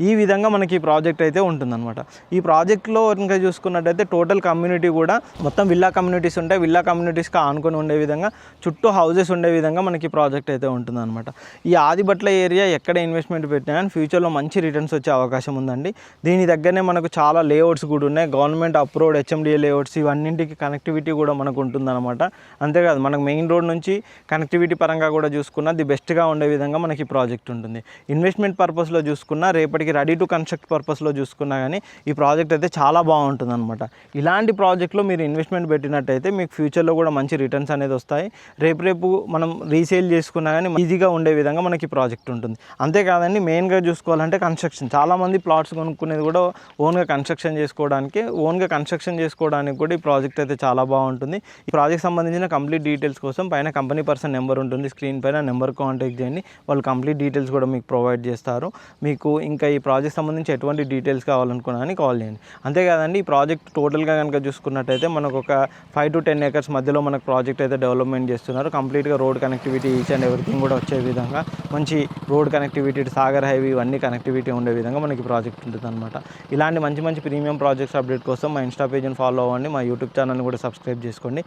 ఈ విధంగా మనకి ఈ ప్రాజెక్ట్ అయితే ఉంటుందన్నమాట. ఈ ప్రాజెక్ట్లో ఇంకా చూసుకున్నట్టయితే టోటల్ కమ్యూనిటీ కూడా మొత్తం విల్లా కమ్యూనిటీస్ ఉంటాయి. విల్లా కమ్యూనిటీస్కి ఆనుకొని ఉండే విధంగా చుట్టూ హౌసెస్ ఉండే విధంగా మనకి ప్రాజెక్ట్ అయితే ఉంటుందన్నమాట. ఈ ఆదిబట్ల ఏరియా ఎక్కడ ఇన్వెస్ట్మెంట్ పెట్టినా కానీ ఫ్యూచర్లో మంచి రిటర్న్స్ వచ్చే అవకాశం ఉందండి. దీని దగ్గరనే మనకు చాలా లేఅవుట్స్ కూడా ఉన్నాయి. గవర్నమెంట్ అప్రూవ్డ్ హెచ్ఎండిఏ లేఅవుట్స్, ఇవన్నింటికి కనెక్టివిటీ కూడా మనకు ఉంటుందన్నమాట. అంతేకాదు మనకు మెయిన్ రోడ్ నుంచి కనెక్టివిటీ పరంగా కూడా చూసుకున్న ది బెస్ట్గా ఉండే విధంగా మనకి ప్రాజెక్ట్ ఉంటుంది. ఇన్వెస్ట్మెంట్ పర్పస్లో చూసుకున్న రేపటికి రెడీ టు కన్స్ట్రక్ట్ పర్పస్లో చూసుకున్నా కానీ ఈ ప్రాజెక్ట్ అయితే చాలా బాగుంటుంది అనమాట. ఇలాంటి ప్రాజెక్ట్లో మీరు ఇన్వెస్ట్మెంట్ పెట్టినట్టయితే మీకు ఫ్యూచర్లో కూడా మంచి రిటర్న్స్ అనేది వస్తాయి. రేపు మనం రీసేల్ చేసుకున్నా కానీ ఈజీగా ఉండే విధంగా మనకి ప్రాజెక్ట్ ఉంటుంది. అంతేకాదండి, మెయిన్గా చూసుకోవాలంటే కన్స్ట్రక్షన్. చాలామంది ప్లాట్స్ కొనుక్కునేది కూడా ఓన్గా కన్స్ట్రక్షన్ చేసుకోవడానికి కూడా ఈ ప్రాజెక్ట్ అయితే చాలా బాగుంటుంది. ఈ ప్రాజెక్ట్ సంబంధించిన కంప్లీట్ డీటెయిల్స్ కోసం పైన కంపెనీ పర్సన్ నెంబర్ ఉంటుంది, స్క్రీన్ పైన నెంబర్ కాంటాక్ట్ చేయండి. వాళ్ళు కంప్లీట్ డీటెయిల్స్ కూడా మీకు ప్రొవైడ్ చేస్తారు. మీకు ఇంకా ఈ ప్రాజెక్ట్ సంబంధించి ఎటువంటి డీటెయిల్స్ కావాలనుకున్నా కానీ కాల్ చేయండి. అంతేకాదండి, ఈ ప్రాజెక్ట్ టోటల్గా కనుక చూసుకున్నట్టయితే మనకు ఒక 5 to 10 acres మధ్యలో మనకు ప్రాజెక్ట్ అయితే డెవలప్మెంట్ చేస్తున్నారు. కంప్లీట్గా road connectivity each and everything కూడా వచ్చే విధంగా మంచి రోడ్ కనెక్టివిటీ, సాగర్ హైవే ఇవన్నీ కనెక్టివిటీ ఉండే విధంగా మనకి ప్రాజెక్ట్ ఉంటుంది అనమాట. ఇలాంటి మంచి ప్రీమియం ప్రాజెక్ట్స్ అప్డేట్ కోసం మా ఇన్స్టా పేజ్ని ఫాలో అవ్వండి. మా యూట్యూబ్ ఛానల్ని కూడా సబ్స్క్రైబ్ చేసుకోండి.